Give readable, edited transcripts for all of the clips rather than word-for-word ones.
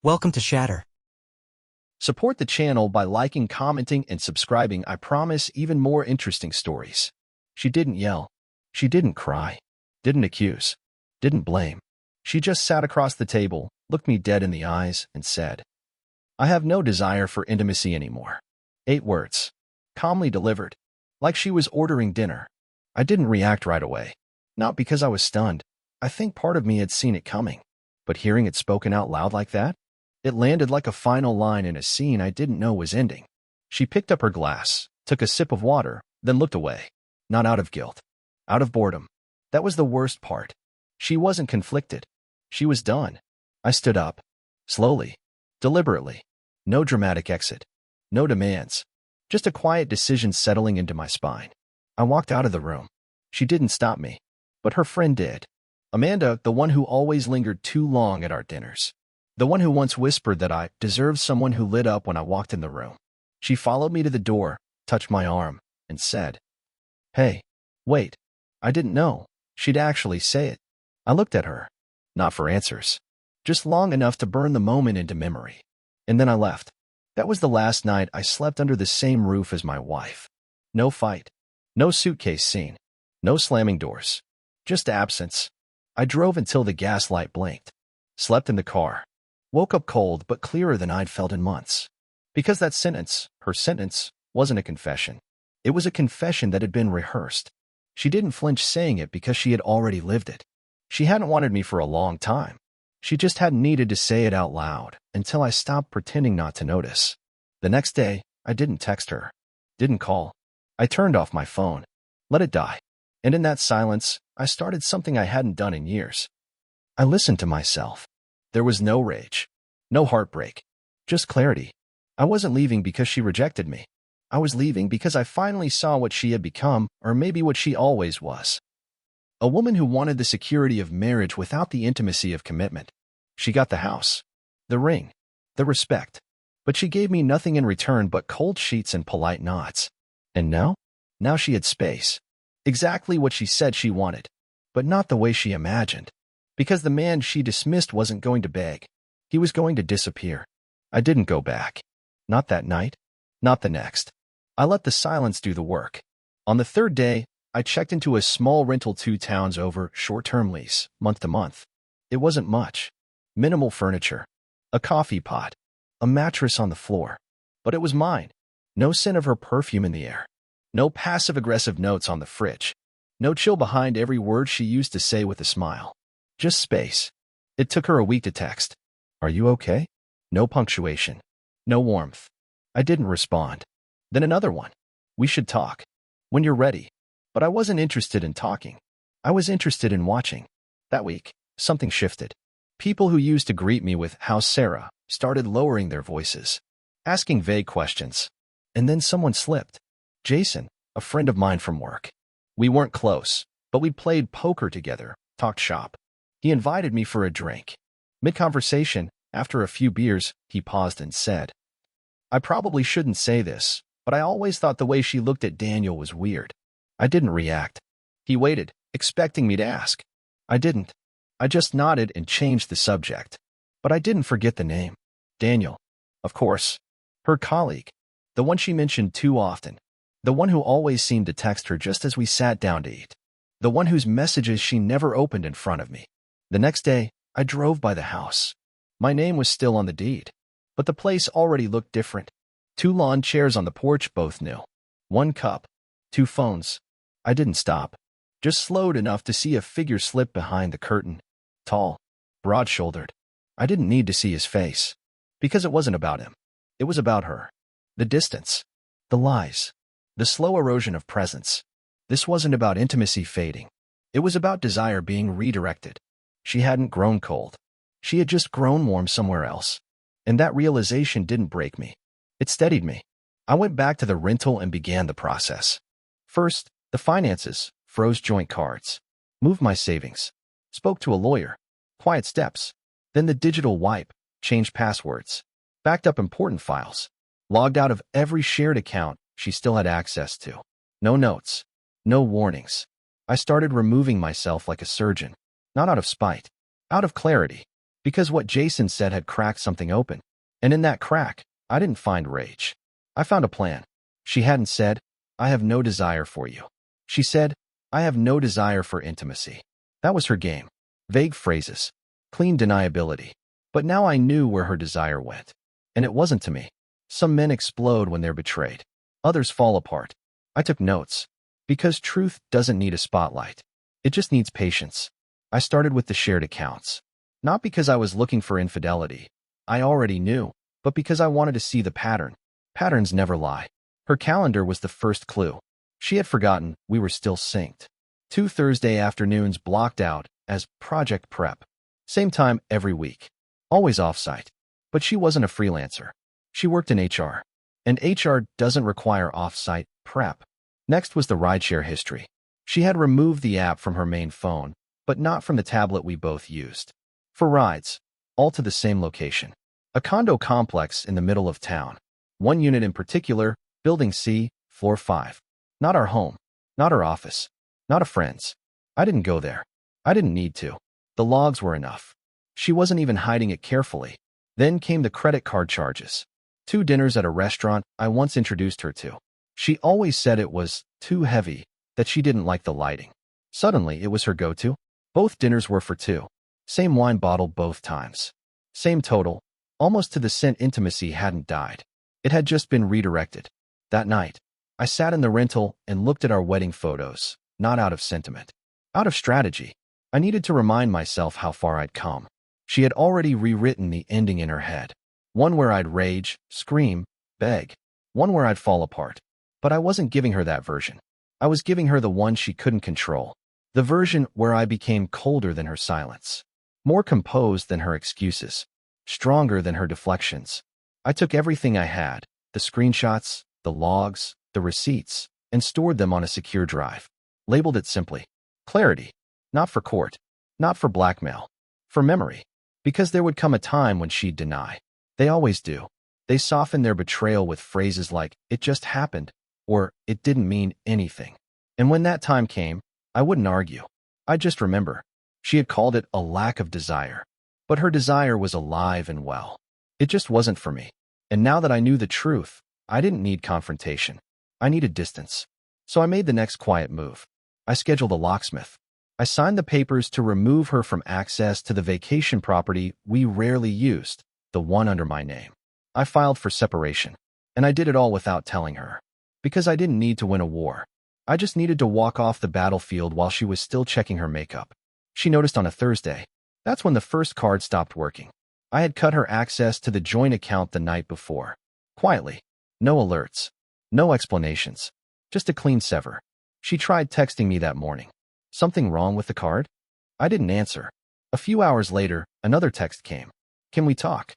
Welcome to Shatter. Support the channel by liking, commenting, and subscribing. I promise even more interesting stories. She didn't yell. She didn't cry. Didn't accuse. Didn't blame. She just sat across the table, looked me dead in the eyes, and said, "I have no desire for intimacy anymore." 8 words. Calmly delivered. Like she was ordering dinner. I didn't react right away. Not because I was stunned. I think part of me had seen it coming. But hearing it spoken out loud like that? It landed like a final line in a scene I didn't know was ending. She picked up her glass, took a sip of water, then looked away. Not out of guilt. Out of boredom. That was the worst part. She wasn't conflicted. She was done. I stood up. Slowly. Deliberately. No dramatic exit. No demands. Just a quiet decision settling into my spine. I walked out of the room. She didn't stop me. But her friend did. Amanda, the one who always lingered too long at our dinners. The one who once whispered that I deserved someone who lit up when I walked in the room. She followed me to the door, touched my arm, and said, "Hey, wait." I didn't know she'd actually say it. I looked at her. Not for answers. Just long enough to burn the moment into memory. And then I left. That was the last night I slept under the same roof as my wife. No fight. No suitcase scene. No slamming doors. Just absence. I drove until the gas light blinked. Slept in the car. Woke up cold but clearer than I'd felt in months. Because that sentence, her sentence, wasn't a confession. It was a confession that had been rehearsed. She didn't flinch saying it because she had already lived it. She hadn't wanted me for a long time. She just hadn't needed to say it out loud until I stopped pretending not to notice. The next day, I didn't text her. Didn't call. I turned off my phone. Let it die. And in that silence, I started something I hadn't done in years. I listened to myself. There was no rage, no heartbreak, just clarity. I wasn't leaving because she rejected me. I was leaving because I finally saw what she had become, or maybe what she always was. A woman who wanted the security of marriage without the intimacy of commitment. She got the house, the ring, the respect, but she gave me nothing in return but cold sheets and polite nods. And now? Now she had space. Exactly what she said she wanted, but not the way she imagined. Because the man she dismissed wasn't going to beg. He was going to disappear. I didn't go back. Not that night. Not the next. I let the silence do the work. On the 3rd day, I checked into a small rental 2 towns over, short-term lease, month to month. It wasn't much. Minimal furniture. A coffee pot. A mattress on the floor. But it was mine. No scent of her perfume in the air. No passive-aggressive notes on the fridge. No chill behind every word she used to say with a smile. Just space. It took her a week to text. "Are you okay?" No punctuation. No warmth. I didn't respond. Then another one. "We should talk. When you're ready." But I wasn't interested in talking. I was interested in watching. That week, something shifted. People who used to greet me with "How's Sarah?" started lowering their voices, asking vague questions. And then someone slipped. Jason, a friend of mine from work. We weren't close, but we played poker together, talked shop. He invited me for a drink. Mid-conversation, after a few beers, he paused and said, "I probably shouldn't say this, but I always thought the way she looked at Daniel was weird." I didn't react. He waited, expecting me to ask. I didn't. I just nodded and changed the subject. But I didn't forget the name. Daniel. Of course. Her colleague. The one she mentioned too often. The one who always seemed to text her just as we sat down to eat. The one whose messages she never opened in front of me. The next day, I drove by the house. My name was still on the deed, but the place already looked different. 2 lawn chairs on the porch, both new. 1 cup. 2 phones. I didn't stop. Just slowed enough to see a figure slip behind the curtain. Tall. Broad-shouldered. I didn't need to see his face. Because it wasn't about him. It was about her. The distance. The lies. The slow erosion of presence. This wasn't about intimacy fading. It was about desire being redirected. She hadn't grown cold. She had just grown warm somewhere else. And that realization didn't break me. It steadied me. I went back to the rental and began the process. First, the finances, froze joint cards. Moved my savings. Spoke to a lawyer. Quiet steps. Then the digital wipe, changed passwords. Backed up important files. Logged out of every shared account she still had access to. No notes. No warnings. I started removing myself like a surgeon. Not out of spite. Out of clarity. Because what Jason said had cracked something open. And in that crack, I didn't find rage. I found a plan. She hadn't said, "I have no desire for you." She said, "I have no desire for intimacy." That was her game. Vague phrases. Clean deniability. But now I knew where her desire went. And it wasn't to me. Some men explode when they're betrayed. Others fall apart. I took notes. Because truth doesn't need a spotlight. It just needs patience. I started with the shared accounts. Not because I was looking for infidelity. I already knew. But because I wanted to see the pattern. Patterns never lie. Her calendar was the first clue. She had forgotten we were still synced. 2 Thursday afternoons blocked out as project prep. Same time every week. Always offsite. But she wasn't a freelancer. She worked in HR. And HR doesn't require offsite prep. Next was the rideshare history. She had removed the app from her main phone, but not from the tablet we both used. For rides, all to the same location. A condo complex in the middle of town. One unit in particular, Building C, Floor 5. Not our home. Not her office. Not a friend's. I didn't go there. I didn't need to. The logs were enough. She wasn't even hiding it carefully. Then came the credit card charges. 2 dinners at a restaurant I once introduced her to. She always said it was too heavy, that she didn't like the lighting. Suddenly, it was her go-to. Both dinners were for 2. Same wine bottle both times. Same total. Almost to the cent. Intimacy hadn't died. It had just been redirected. That night, I sat in the rental and looked at our wedding photos, not out of sentiment. Out of strategy. I needed to remind myself how far I'd come. She had already rewritten the ending in her head. One where I'd rage, scream, beg. One where I'd fall apart. But I wasn't giving her that version. I was giving her the one she couldn't control. The version where I became colder than her silence. More composed than her excuses. Stronger than her deflections. I took everything I had, the screenshots, the logs, the receipts, and stored them on a secure drive. Labeled it simply. Clarity. Not for court. Not for blackmail. For memory. Because there would come a time when she'd deny. They always do. They soften their betrayal with phrases like, "It just happened," or "It didn't mean anything." And when that time came, I wouldn't argue. I'd just remember. She had called it a lack of desire. But her desire was alive and well. It just wasn't for me. And now that I knew the truth, I didn't need confrontation. I needed distance. So I made the next quiet move. I scheduled a locksmith. I signed the papers to remove her from access to the vacation property we rarely used, the one under my name. I filed for separation. And I did it all without telling her. Because I didn't need to win a war. I just needed to walk off the battlefield while she was still checking her makeup. She noticed on a Thursday. That's when the first card stopped working. I had cut her access to the joint account the night before. Quietly. No alerts. No explanations. Just a clean sever. She tried texting me that morning. Something wrong with the card? I didn't answer. A few hours later, another text came. "Can we talk?"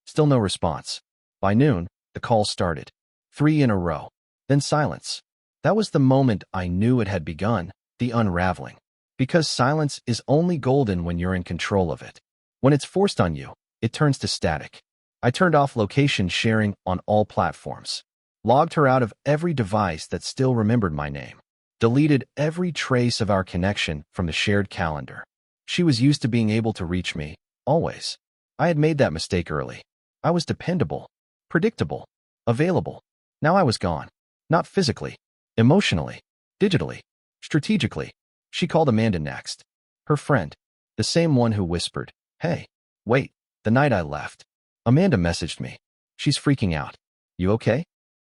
Still no response. By noon, the call started. 3 in a row. Then silence. That was the moment I knew it had begun, the unraveling. Because silence is only golden when you're in control of it. When it's forced on you, it turns to static. I turned off location sharing on all platforms. Logged her out of every device that still remembered my name. Deleted every trace of our connection from the shared calendar. She was used to being able to reach me, always. I had made that mistake early. I was dependable, predictable, available. Now I was gone. Not physically, emotionally, digitally, strategically. She called Amanda next. Her friend. The same one who whispered, "Hey, wait," the night I left. Amanda messaged me. "She's freaking out. You okay?"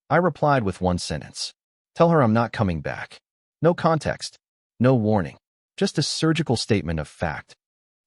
I replied with one sentence. "Tell her I'm not coming back." No context. No warning. Just a surgical statement of fact.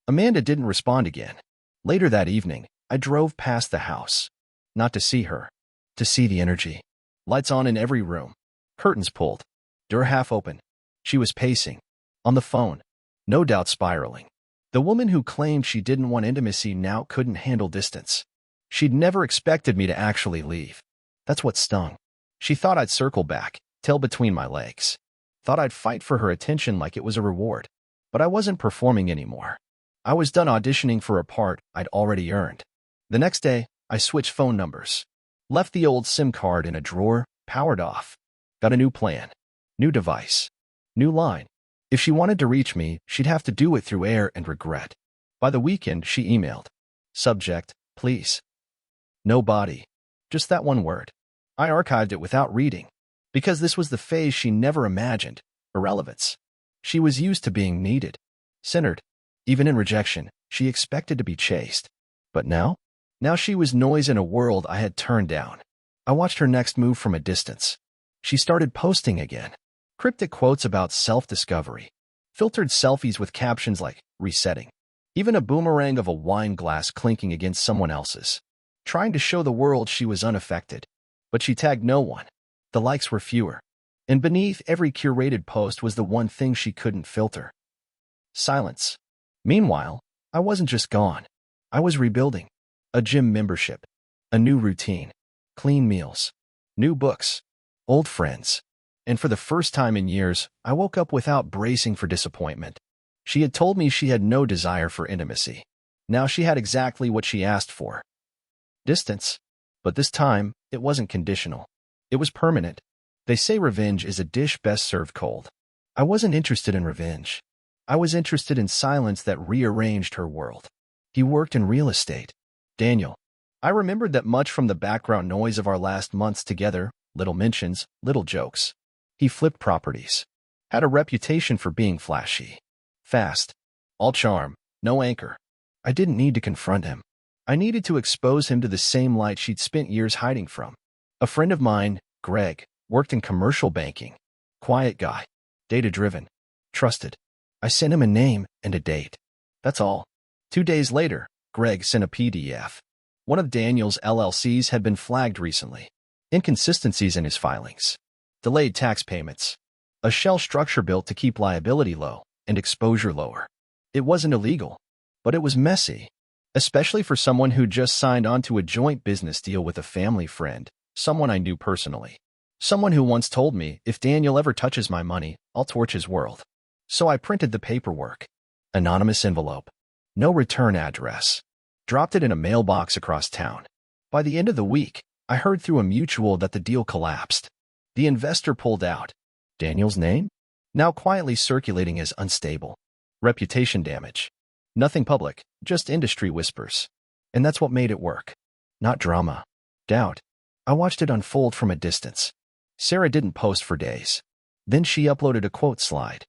Amanda didn't respond again. Later that evening, I drove past the house. Not to see her. To see the energy. Lights on in every room. Curtains pulled. Door half open. She was pacing. On the phone. No doubt spiraling. The woman who claimed she didn't want intimacy now couldn't handle distance. She'd never expected me to actually leave. That's what stung. She thought I'd circle back, tail between my legs. Thought I'd fight for her attention like it was a reward. But I wasn't performing anymore. I was done auditioning for a part I'd already earned. The next day, I switched phone numbers. Left the old SIM card in a drawer, powered off. Got a new plan. New device. New line. If she wanted to reach me, she'd have to do it through air and regret. By the weekend, she emailed. Subject, please. No body. Just that one word. I archived it without reading. Because this was the phase she never imagined, irrelevance. She was used to being needed, centered. Even in rejection, she expected to be chased. But now? Now she was noise in a world I had turned down. I watched her next move from a distance. She started posting again. Cryptic quotes about self-discovery. Filtered selfies with captions like, resetting. Even a boomerang of a wine glass clinking against someone else's. Trying to show the world she was unaffected. But she tagged no one. The likes were fewer. And beneath every curated post was the one thing she couldn't filter. Silence. Meanwhile, I wasn't just gone. I was rebuilding. A gym membership. A new routine. Clean meals. New books. Old friends. And for the first time in years, I woke up without bracing for disappointment. She had told me she had no desire for intimacy. Now she had exactly what she asked for. Distance. But this time, it wasn't conditional. It was permanent. They say revenge is a dish best served cold. I wasn't interested in revenge. I was interested in silence that rearranged her world. He worked in real estate. Daniel. I remembered that much from the background noise of our last months together, little mentions, little jokes. He flipped properties. Had a reputation for being flashy. Fast. All charm, no anchor. I didn't need to confront him. I needed to expose him to the same light she'd spent years hiding from. A friend of mine, Greg, worked in commercial banking. Quiet guy. Data-driven. Trusted. I sent him a name and a date. That's all. 2 days later, Greg sent a PDF. One of Daniel's LLCs had been flagged recently. Inconsistencies in his filings. Delayed tax payments. A shell structure built to keep liability low and exposure lower. It wasn't illegal, but it was messy. Especially for someone who just signed onto a joint business deal with a family friend, someone I knew personally. Someone who once told me, if Daniel ever touches my money, I'll torch his world. So I printed the paperwork. Anonymous envelope. No return address. Dropped it in a mailbox across town. By the end of the week, I heard through a mutual that the deal collapsed. The investor pulled out. Daniel's name? Now quietly circulating as unstable. Reputation damage. Nothing public, just industry whispers. And that's what made it work. Not drama. Doubt. I watched it unfold from a distance. Sarah didn't post for days. Then she uploaded a quote slide.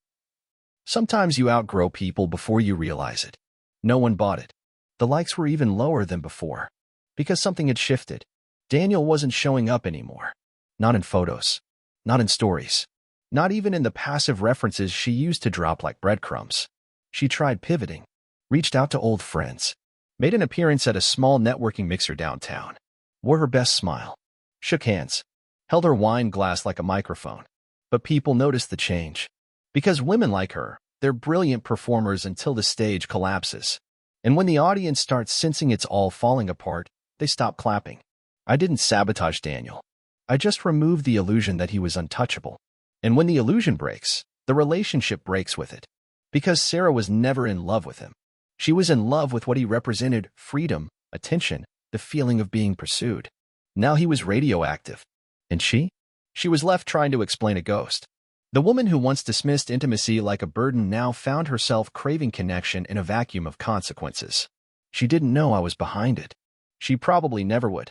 Sometimes you outgrow people before you realize it. No one bought it. The likes were even lower than before. Because something had shifted. Daniel wasn't showing up anymore. Not in photos. Not in stories. Not even in the passive references she used to drop like breadcrumbs. She tried pivoting. Reached out to old friends. Made an appearance at a small networking mixer downtown. Wore her best smile. Shook hands. Held her wine glass like a microphone. But people noticed the change. Because women like her, they're brilliant performers until the stage collapses. And when the audience starts sensing it's all falling apart, they stop clapping. I didn't sabotage Daniel. I just removed the illusion that he was untouchable. And when the illusion breaks, the relationship breaks with it. Because Sarah was never in love with him. She was in love with what he represented, freedom, attention, the feeling of being pursued. Now he was radioactive. And she? She was left trying to explain a ghost. The woman who once dismissed intimacy like a burden now found herself craving connection in a vacuum of consequences. She didn't know I was behind it. She probably never would.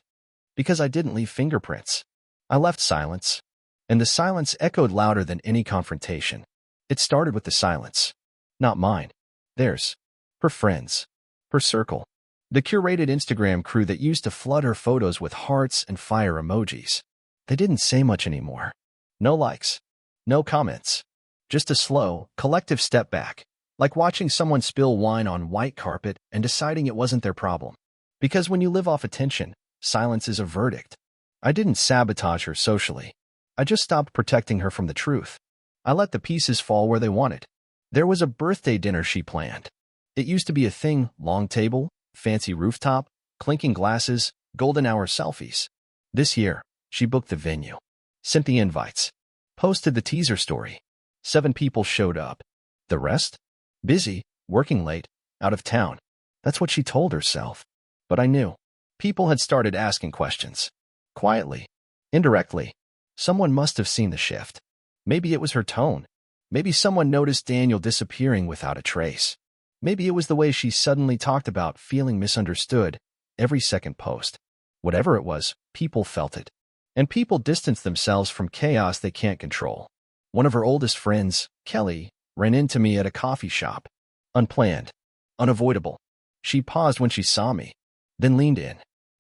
Because I didn't leave fingerprints. I left silence. And the silence echoed louder than any confrontation. It started with the silence. Not mine. Theirs. Her friends. Her circle. The curated Instagram crew that used to flood her photos with hearts and fire emojis. They didn't say much anymore. No likes. No comments. Just a slow, collective step back. Like watching someone spill wine on white carpet and deciding it wasn't their problem. Because when you live off attention, silence is a verdict. I didn't sabotage her socially. I just stopped protecting her from the truth. I let the pieces fall where they wanted. There was a birthday dinner she planned. It used to be a thing, long table, fancy rooftop, clinking glasses, golden hour selfies. This year, she booked the venue. Sent the invites. Posted the teaser story. 7 people showed up. The rest? Busy, working late, out of town. That's what she told herself. But I knew. People had started asking questions. Quietly. Indirectly. Someone must have seen the shift. Maybe it was her tone. Maybe someone noticed Daniel disappearing without a trace. Maybe it was the way she suddenly talked about feeling misunderstood every second post. Whatever it was, people felt it. And people distance themselves from chaos they can't control. One of her oldest friends, Kelly, ran into me at a coffee shop. Unplanned. Unavoidable. She paused when she saw me, then leaned in.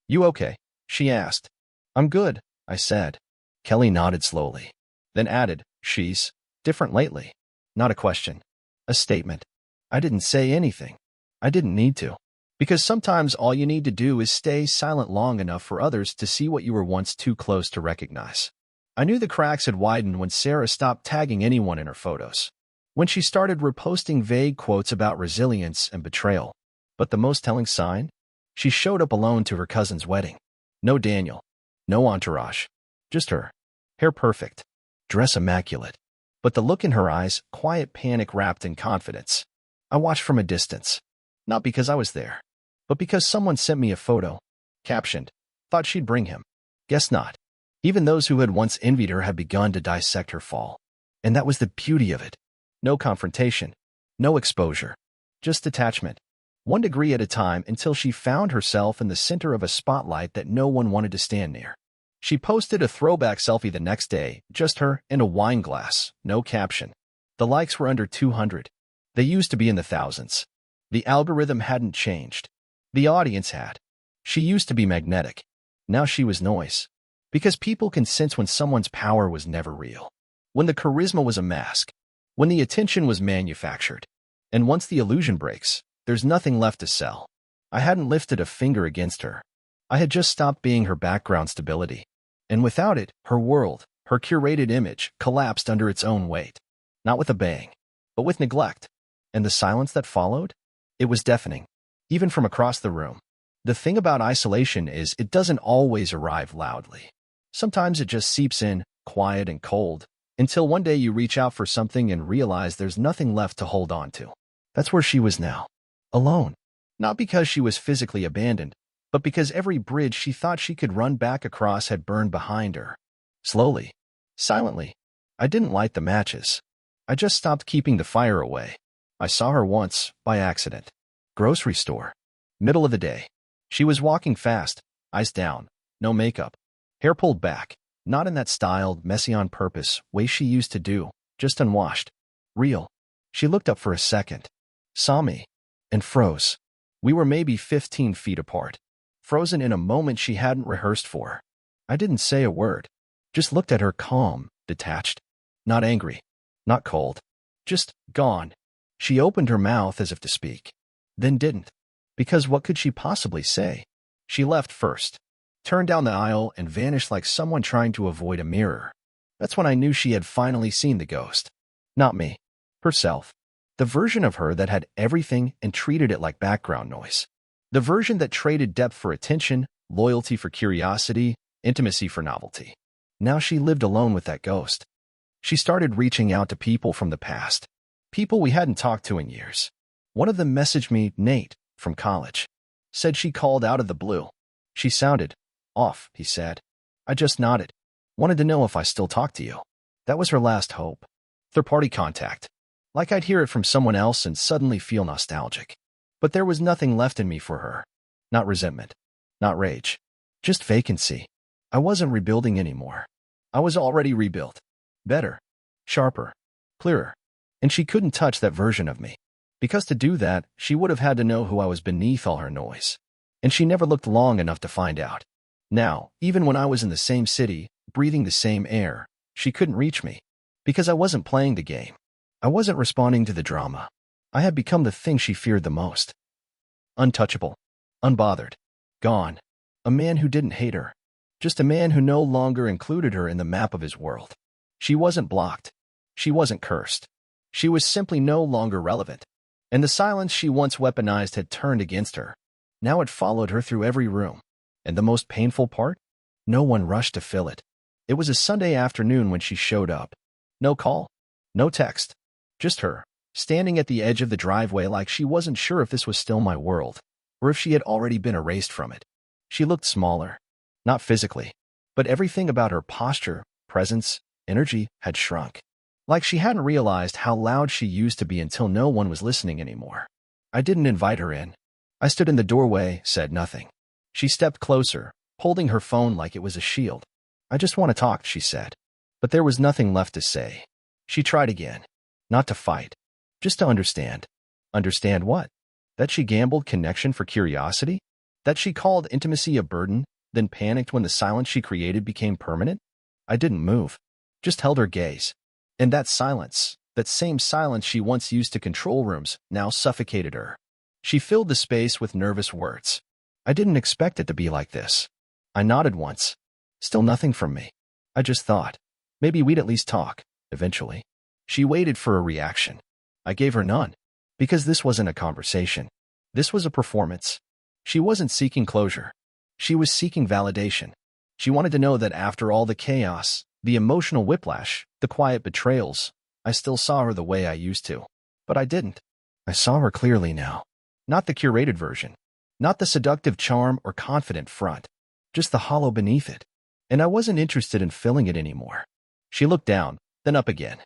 "You okay?" she asked. "I'm good," I said. Kelly nodded slowly, then added, "She's different lately." Not a question. A statement. I didn't say anything. I didn't need to. Because sometimes all you need to do is stay silent long enough for others to see what you were once too close to recognize. I knew the cracks had widened when Sarah stopped tagging anyone in her photos. When she started reposting vague quotes about resilience and betrayal. But the most telling sign? She showed up alone to her cousin's wedding. No Daniel. No entourage. Just her. Hair perfect. Dress immaculate. But the look in her eyes, quiet panic wrapped in confidence. I watched from a distance. Not because I was there, but because someone sent me a photo. Captioned, "Thought she'd bring him." Guess not. Even those who had once envied her had begun to dissect her fall. And that was the beauty of it. No confrontation. No exposure. Just detachment. 1 degree at a time until she found herself in the center of a spotlight that no one wanted to stand near. She posted a throwback selfie the next day, just her and a wine glass, no caption. The likes were under 200. They used to be in the thousands. The algorithm hadn't changed. The audience had. She used to be magnetic. Now she was noise. Because people can sense when someone's power was never real. When the charisma was a mask. When the attention was manufactured. And once the illusion breaks, there's nothing left to sell. I hadn't lifted a finger against her. I had just stopped being her background stability. And without it, her world, her curated image, collapsed under its own weight. Not with a bang, but with neglect. And the silence that followed? It was deafening. Even from across the room. The thing about isolation is it doesn't always arrive loudly. Sometimes it just seeps in, quiet and cold, until one day you reach out for something and realize there's nothing left to hold on to. That's where she was now. Alone. Not because she was physically abandoned, but because every bridge she thought she could run back across had burned behind her. Slowly. Silently. I didn't light the matches. I just stopped keeping the fire away. I saw her once, by accident. Grocery store. Middle of the day. She was walking fast, eyes down, no makeup. Hair pulled back, not in that styled, messy on purpose way she used to do, just unwashed. Real. She looked up for a second. Saw me. And froze. We were maybe 15 feet apart. Frozen in a moment she hadn't rehearsed for. I didn't say a word. Just looked at her calm, detached. Not angry. Not cold. Just gone. She opened her mouth as if to speak. Then didn't. Because what could she possibly say? She left first. Turned down the aisle and vanished like someone trying to avoid a mirror. That's when I knew she had finally seen the ghost. Not me. Herself. The version of her that had everything and treated it like background noise. The version that traded depth for attention, loyalty for curiosity, intimacy for novelty. Now she lived alone with that ghost. She started reaching out to people from the past. People we hadn't talked to in years. One of them messaged me, Nate, from college. Said she called out of the blue. She sounded off, he said. I just nodded. Wanted to know if I still talked to you. That was her last hope. Third-party contact. Like I'd hear it from someone else and suddenly feel nostalgic. But there was nothing left in me for her. Not resentment. Not rage. Just vacancy. I wasn't rebuilding anymore. I was already rebuilt. Better. Sharper. Clearer. And she couldn't touch that version of me. Because to do that, she would have had to know who I was beneath all her noise. And she never looked long enough to find out. Now, even when I was in the same city, breathing the same air, she couldn't reach me. Because I wasn't playing the game. I wasn't responding to the drama. I had become the thing she feared the most. Untouchable. Unbothered. Gone. A man who didn't hate her. Just a man who no longer included her in the map of his world. She wasn't blocked. She wasn't cursed. She was simply no longer relevant. And the silence she once weaponized had turned against her. Now it followed her through every room. And the most painful part? No one rushed to fill it. It was a Sunday afternoon when she showed up. No call. No text. Just her, standing at the edge of the driveway like she wasn't sure if this was still my world, or if she had already been erased from it. She looked smaller. Not physically. But everything about her posture, presence, energy had shrunk. Like she hadn't realized how loud she used to be until no one was listening anymore. I didn't invite her in. I stood in the doorway, said nothing. She stepped closer, holding her phone like it was a shield. I just want to talk, she said. But there was nothing left to say. She tried again. Not to fight. Just to understand. Understand what? That she gambled connection for curiosity? That she called intimacy a burden, then panicked when the silence she created became permanent? I didn't move. Just held her gaze. And that silence, that same silence she once used to control rooms, now suffocated her. She filled the space with nervous words. I didn't expect it to be like this. I nodded once. Still nothing from me. I just thought, maybe we'd at least talk, eventually. She waited for a reaction. I gave her none. Because this wasn't a conversation. This was a performance. She wasn't seeking closure. She was seeking validation. She wanted to know that after all the chaos, the emotional whiplash, the quiet betrayals, I still saw her the way I used to. But I didn't. I saw her clearly now. Not the curated version. Not the seductive charm or confident front. Just the hollow beneath it. And I wasn't interested in filling it anymore. She looked down, then up again.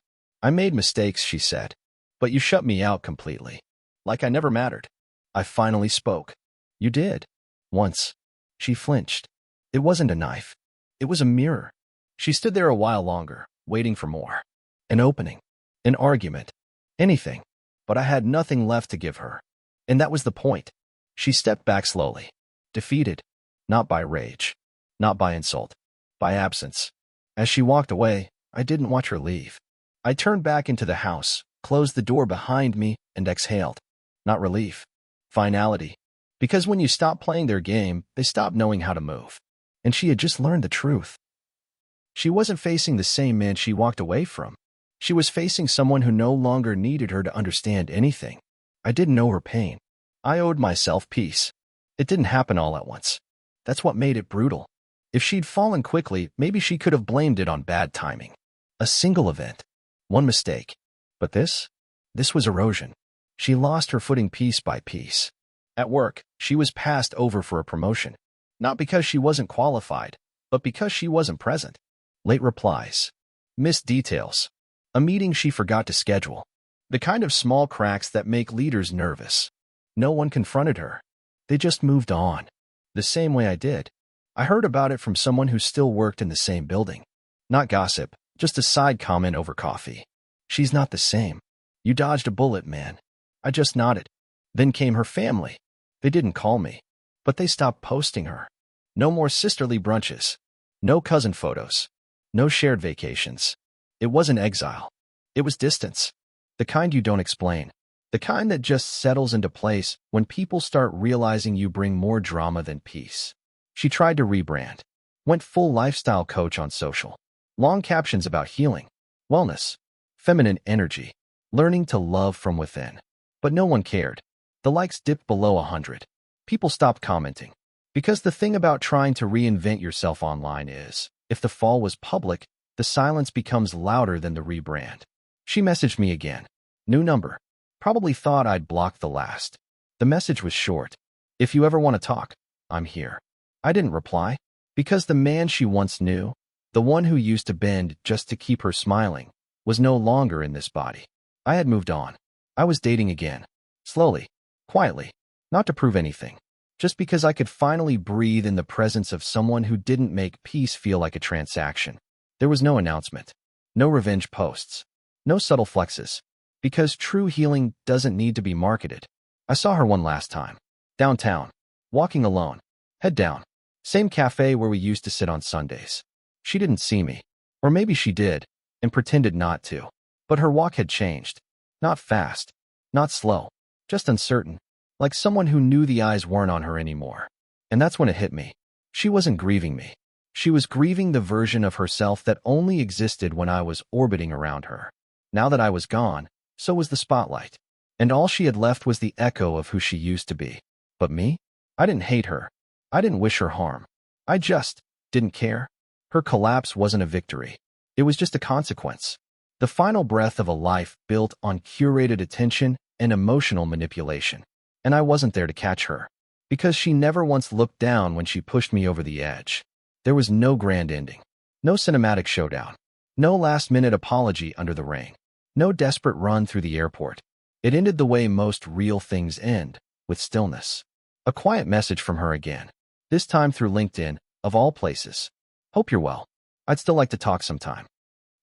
I made mistakes, she said. But you shut me out completely. Like I never mattered. I finally spoke. You did. Once. She flinched. It wasn't a knife. It was a mirror. She stood there a while longer, waiting for more. An opening. An argument. Anything. But I had nothing left to give her. And that was the point. She stepped back slowly. Defeated. Not by rage. Not by insult. By absence. As she walked away, I didn't watch her leave. I turned back into the house, closed the door behind me, and exhaled. Not relief. Finality. Because when you stop playing their game, they stop knowing how to move. And she had just learned the truth. She wasn't facing the same man she walked away from. She was facing someone who no longer needed her to understand anything. I didn't know her pain. I owed myself peace. It didn't happen all at once. That's what made it brutal. If she'd fallen quickly, maybe she could have blamed it on bad timing. A single event. One mistake. But this was erosion. She lost her footing piece by piece. At work, she was passed over for a promotion. Not because she wasn't qualified, but because she wasn't present. Late replies. Missed details. A meeting she forgot to schedule. The kind of small cracks that make leaders nervous. No one confronted her. They just moved on. The same way I did. I heard about it from someone who still worked in the same building. Not gossip, just a side comment over coffee. She's not the same. You dodged a bullet, man. I just nodded. Then came her family. They didn't call me, but they stopped posting her. No more sisterly brunches. No cousin photos. No shared vacations. It wasn't exile. It was distance. The kind you don't explain. The kind that just settles into place when people start realizing you bring more drama than peace. She tried to rebrand. Went full lifestyle coach on social. Long captions about healing, wellness, feminine energy, learning to love from within. But no one cared. The likes dipped below 100. People stopped commenting. Because the thing about trying to reinvent yourself online is, if the fall was public, the silence becomes louder than the rebrand. She messaged me again. New number. Probably thought I'd blocked the last. The message was short. If you ever want to talk, I'm here. I didn't reply. Because the man she once knew, the one who used to bend just to keep her smiling, was no longer in this body. I had moved on. I was dating again. Slowly. Quietly. Not to prove anything. Just because I could finally breathe in the presence of someone who didn't make peace feel like a transaction. There was no announcement. No revenge posts. No subtle flexes. Because true healing doesn't need to be marketed. I saw her one last time. Downtown. Walking alone. Head down. Same cafe where we used to sit on Sundays. She didn't see me. Or maybe she did, and pretended not to. But her walk had changed. Not fast. Not slow. Just uncertain. Like someone who knew the eyes weren't on her anymore. And that's when it hit me. She wasn't grieving me. She was grieving the version of herself that only existed when I was orbiting around her. Now that I was gone, so was the spotlight. And all she had left was the echo of who she used to be. But me? I didn't hate her. I didn't wish her harm. I just didn't care. Her collapse wasn't a victory. It was just a consequence. The final breath of a life built on curated attention and emotional manipulation. And I wasn't there to catch her. Because she never once looked down when she pushed me over the edge. There was no grand ending. No cinematic showdown. No last-minute apology under the rain. No desperate run through the airport. It ended the way most real things end, with stillness. A quiet message from her again, this time through LinkedIn, of all places. Hope you're well. I'd still like to talk sometime.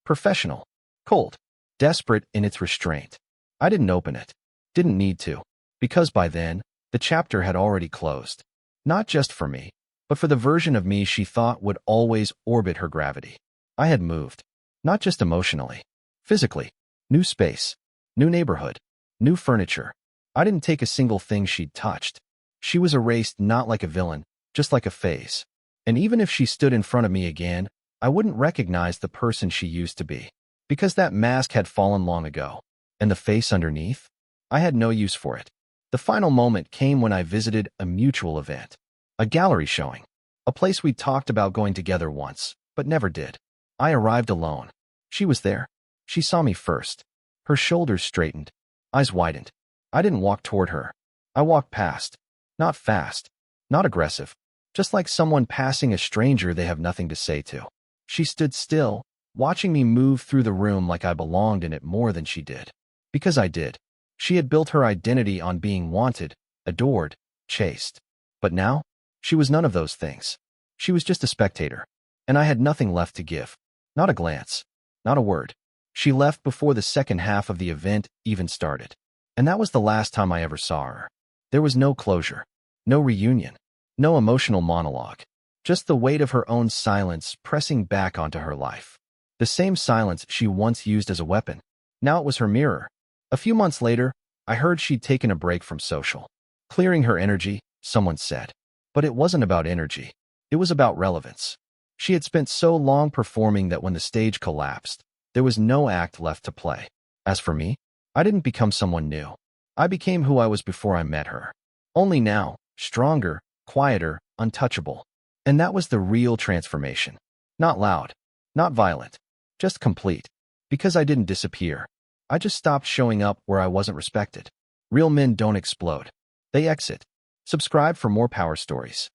Professional. Cold. Desperate in its restraint. I didn't open it. Didn't need to. Because by then, the chapter had already closed. Not just for me, but for the version of me she thought would always orbit her gravity. I had moved. Not just emotionally. Physically. New space. New neighborhood. New furniture. I didn't take a single thing she'd touched. She was erased not like a villain, just like a phase. And even if she stood in front of me again, I wouldn't recognize the person she used to be. Because that mask had fallen long ago. And the face underneath? I had no use for it. The final moment came when I visited a mutual event. A gallery showing. A place we'd talked about going together once, but never did. I arrived alone. She was there. She saw me first. Her shoulders straightened. Eyes widened. I didn't walk toward her. I walked past. Not fast. Not aggressive. Just like someone passing a stranger they have nothing to say to. She stood still, watching me move through the room like I belonged in it more than she did. Because I did. She had built her identity on being wanted, adored, chased. But now, she was none of those things. She was just a spectator. And I had nothing left to give. Not a glance. Not a word. She left before the second half of the event even started. And that was the last time I ever saw her. There was no closure. No reunion. No emotional monologue. Just the weight of her own silence pressing back onto her life. The same silence she once used as a weapon. Now it was her mirror. A few months later, I heard she'd taken a break from social. Clearing her energy, someone said. But it wasn't about energy. It was about relevance. She had spent so long performing that when the stage collapsed, there was no act left to play. As for me, I didn't become someone new. I became who I was before I met her. Only now, stronger, quieter, untouchable. And that was the real transformation. Not loud. Not violent. Just complete. Because I didn't disappear. I just stopped showing up where I wasn't respected. Real men don't explode. They exit. Subscribe for more power stories.